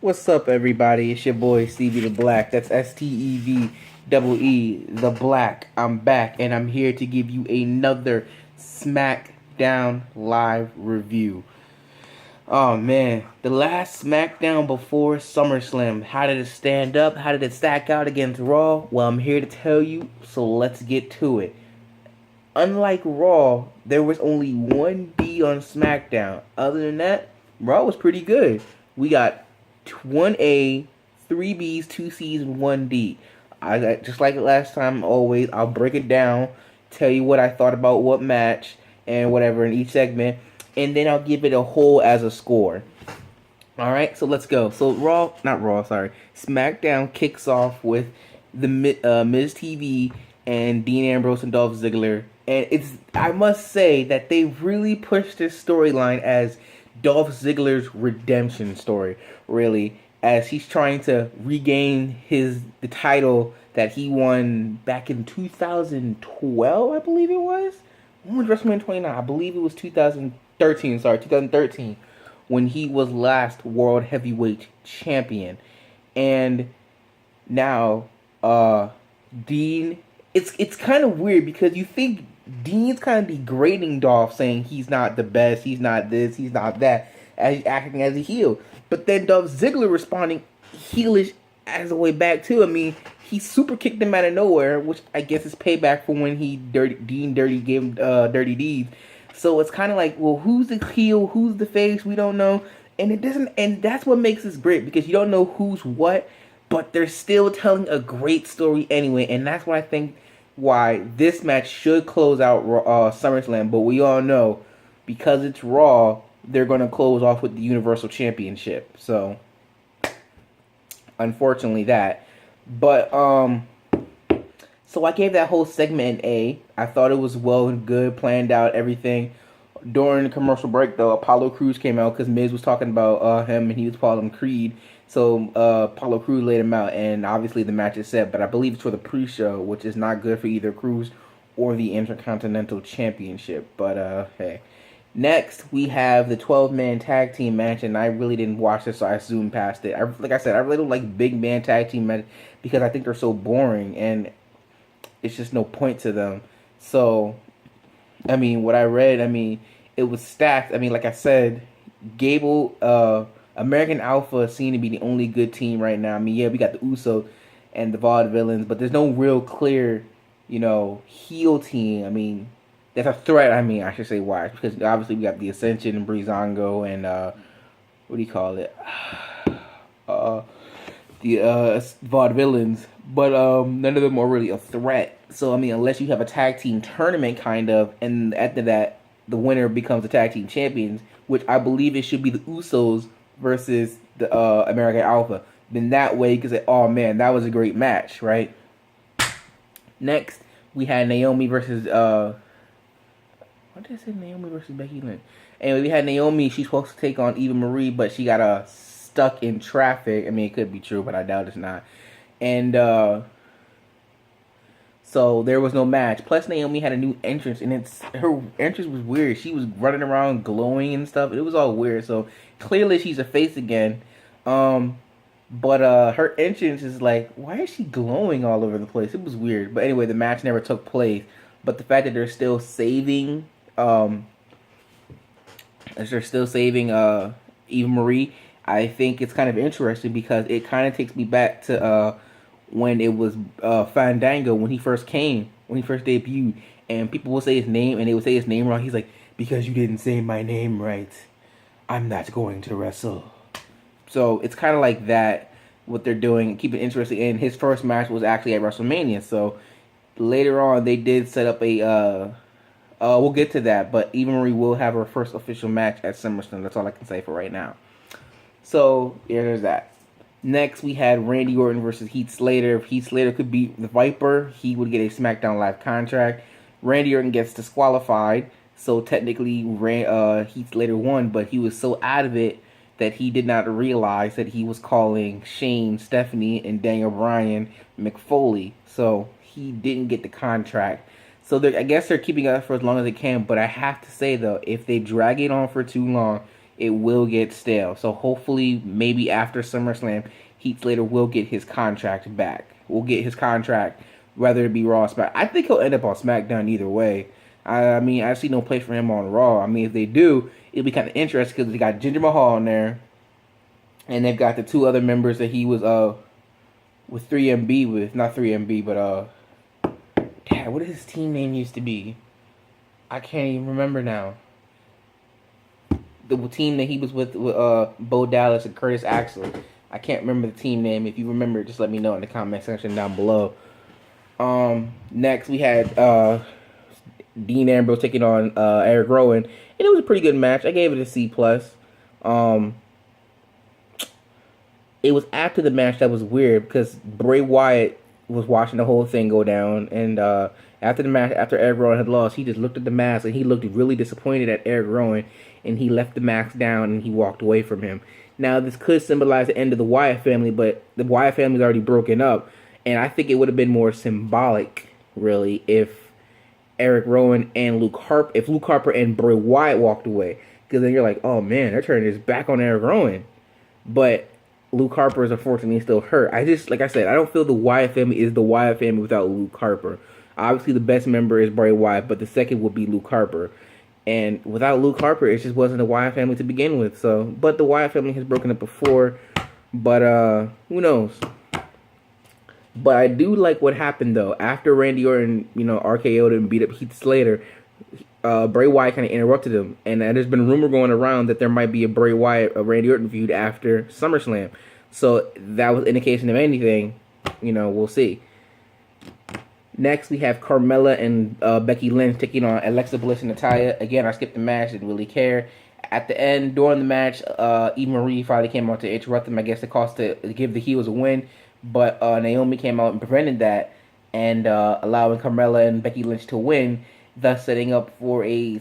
What's up, everybody? It's your boy Stevie the Black. That's Steve the Black. I'm back, and I'm here to give you another Smackdown live review. Oh man, the last Smackdown before SummerSlam. How did it stand up? How did it stack out against Raw? Well, I'm here to tell you, so let's get to it. Unlike Raw, there was only one B on SmackDown. Other than that, Raw was pretty good. We got 1A, 3 Bs, 2 Cs, and 1 D. I just like last time, always, I'll break it down, tell you what I thought about what match and whatever in each segment, and then I'll give it a whole as a score. Alright, so let's go. So SmackDown kicks off with the Miz TV and Dean Ambrose and Dolph Ziggler. And I must say that they really pushed this storyline as Dolph Ziggler's redemption story, really, as he's trying to regain the title that he won back in 2012, I believe it was. When was WrestleMania 29? I believe it was 2013, when he was last World Heavyweight Champion. And now, Dean, it's kind of weird because you think Dean's kind of degrading Dolph, saying he's not the best, he's not this, he's not that, as acting as a heel. But then Dolph Ziggler responding heelish as a way back too. I mean, he super kicked him out of nowhere, which I guess is payback for when Dean gave him dirty deeds. So it's kind of like, well, who's the heel, who's the face? We don't know, and it doesn't. And that's what makes this great, because you don't know who's what, but they're still telling a great story anyway, and that's what I think why this match should close out SummerSlam. But we all know, because it's Raw, they're going to close off with the Universal Championship. So, unfortunately that. But, so I gave that whole segment an A. I thought it was well and good, planned out, everything. During the commercial break, though, Apollo Crews came out because Miz was talking about him, and he was calling him Creed. So Apollo Crews laid him out, and obviously the match is set, but I believe it's for the pre-show, which is not good for either Crews or the Intercontinental Championship. But hey. Next, we have the 12-man tag team match, and I really didn't watch this, so I zoomed past it. Like I said, I really don't like big man tag team matches because I think they're so boring, and it's just no point to them. So, I mean, what I read, I mean, it was stacked. I mean, like I said, Gable, American Alpha seem to be the only good team right now. I mean, yeah, we got the Usos and the Vaudevillains, but there's no real clear, heel team. I mean, that's a threat. I mean, I should say why, because obviously we got the Ascension and Breezango and what do you call it? The Vaudevillains, but none of them are really a threat. So I mean, unless you have a tag team tournament kind of, and after that, the winner becomes the tag team champions, which I believe it should be the Usos versus the American Alpha. Then that way you can say, oh man, that was a great match, right? Next, we had Naomi versus what did I say? Naomi versus Becky Lynch. Anyway, we had Naomi. She's supposed to take on Eva Marie, but she got stuck in traffic. I mean, it could be true, but I doubt it's not. And so there was no match. Plus, Naomi had a new entrance, and her entrance was weird. She was running around glowing and stuff. It was all weird. So clearly, she's a face again. But her entrance is like, why is she glowing all over the place? It was weird. But anyway, the match never took place. But the fact that they're still saving, Eva Marie, I think it's kind of interesting because it kind of takes me back to when it was Fandango, when he first debuted, and people will say his name, and they would say his name wrong. He's like, because you didn't say my name right, I'm not going to wrestle. So it's kind of like that, what they're doing, keep it interesting. And his first match was actually at WrestleMania, so later on they did set up a, we'll get to that, but Eva Marie will have her first official match at SummerSlam. That's all I can say for right now. So, yeah, there's that. Next, we had Randy Orton versus Heath Slater. If Heath Slater could beat the Viper, he would get a SmackDown Live contract. Randy Orton gets disqualified, so technically Heath Slater won, but he was so out of it that he did not realize that he was calling Shane, Stephanie, and Daniel Bryan McFoley, so he didn't get the contract. So I guess they're keeping it up for as long as they can, but I have to say, though, if they drag it on for too long, it will get stale. So hopefully, maybe after SummerSlam, Heath Slater will get his contract back. Will get his contract, whether it be Raw or Smack. I think he'll end up on SmackDown either way. I mean, I see no place for him on Raw. I mean, if they do, it'll be kind of interesting because they got Jinder Mahal in there, and they've got the two other members that he was with 3MB with, not 3MB, but Dad, what did his team name used to be? I can't even remember now. The team that he was with Bo Dallas and Curtis Axel. I can't remember the team name. If you remember, just let me know in the comment section down below. Next we had Dean Ambrose taking on Eric Rowan, and it was a pretty good match. I gave it a C+. It was after the match that was weird because Bray Wyatt was watching the whole thing go down, and after the match, after Eric Rowan had lost, he just looked at the mask and he looked really disappointed at Eric Rowan, and he left the mask down and he walked away from him. Now, this could symbolize the end of the Wyatt family, but the Wyatt family's already broken up, and I think it would have been more symbolic, really, if Eric Rowan and Luke Harper and Bray Wyatt walked away, because then you're like, oh man, they're turning his back on Eric Rowan. But Luke Harper is unfortunately still hurt. Like I said, I don't feel the Wyatt family is the Wyatt family without Luke Harper. Obviously, the best member is Bray Wyatt, but the second would be Luke Harper. And without Luke Harper, it just wasn't a Wyatt family to begin with. So, but the Wyatt family has broken up before. But who knows? But I do like what happened though. After Randy Orton, RKO'd and beat up Heath Slater, Bray Wyatt kind of interrupted him, and there's been a rumor going around that there might be a Bray Wyatt, a Randy Orton feud after SummerSlam. So that was indication of anything. We'll see. Next, we have Carmella and Becky Lynch taking on Alexa Bliss and Natalya. Again, I skipped the match, didn't really care. At the end, during the match, Eva Marie finally came out to interrupt them. I guess it cost to give the heels a win, but Naomi came out and prevented that, and allowing Carmella and Becky Lynch to win, thus setting up for a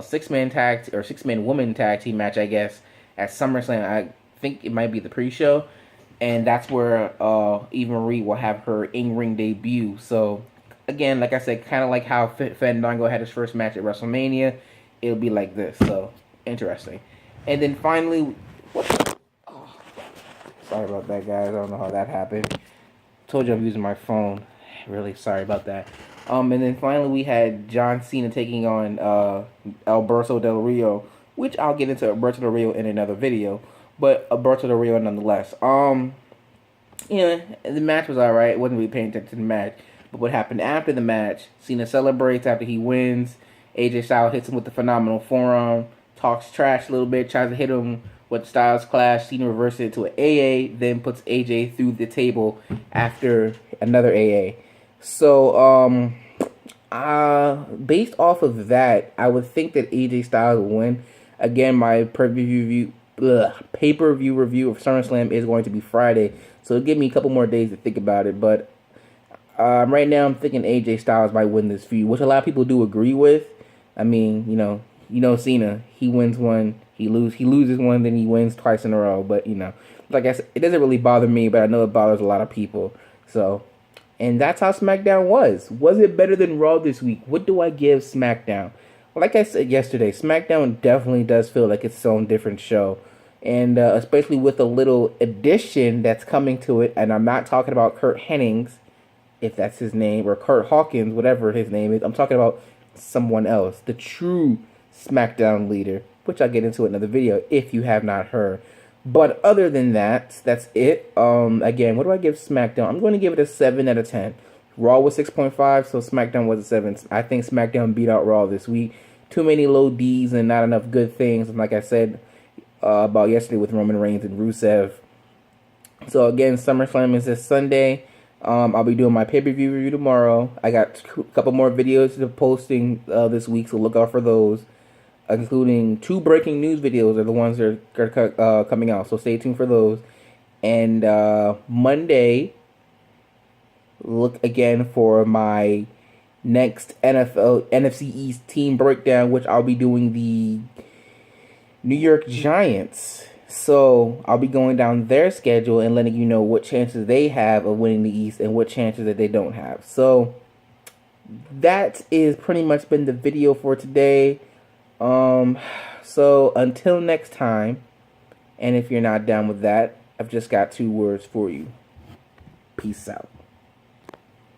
six-man woman tag team match, I guess, at SummerSlam. I think it might be the pre-show. And that's where Eva Marie will have her in-ring debut. So, again, like I said, kind of like how Fandango had his first match at WrestleMania, it'll be like this. So, interesting. And then finally, sorry about that, guys. I don't know how that happened. Told you I'm using my phone. Really sorry about that. And then finally we had John Cena taking on Alberto Del Rio, which I'll get into Alberto Del Rio in another video. But Alberto Del Rio nonetheless. The match was alright. Wasn't really paying attention to the match. But what happened after the match, Cena celebrates after he wins. AJ Styles hits him with the phenomenal forearm. Talks trash a little bit. Tries to hit him with Styles Clash. Cena reverses it to an AA. Then puts AJ through the table after another AA. So, based off of that, I would think that AJ Styles will win. Again, my pay-per-view review of SummerSlam is going to be Friday, so it'll give me a couple more days to think about it. But right now, I'm thinking AJ Styles might win this feud, which a lot of people do agree with. I mean, Cena, he wins one, he loses one, then he wins twice in a row. But like I said, it doesn't really bother me, but I know it bothers a lot of people. So, and that's how SmackDown was. Was it better than Raw this week? What do I give SmackDown? Like I said yesterday, SmackDown definitely does feel like it's its own different show. And especially with a little addition that's coming to it. And I'm not talking about Kurt Hennings, if that's his name, or Kurt Hawkins, whatever his name is. I'm talking about someone else, the true SmackDown leader, which I'll get into in another video if you have not heard. But other than that, that's it. Again, what do I give SmackDown? I'm going to give it a 7 out of 10. Raw was 6.5, so SmackDown was a 7. I think SmackDown beat out Raw this week. Too many low Ds and not enough good things. And like I said about yesterday with Roman Reigns and Rusev. So again, SummerSlam is this Sunday. I'll be doing my pay-per-view review tomorrow. I got a couple more videos to posting this week, so look out for those. Including 2 breaking news videos are the ones that are coming out. So stay tuned for those. And Monday, look again for my next NFC East team breakdown, which I'll be doing the New York Giants. So I'll be going down their schedule and letting you know what chances they have of winning the East and what chances that they don't have. So that is pretty much been the video for today. So until next time, and if you're not down with that, I've just got 2 words for you. Peace out.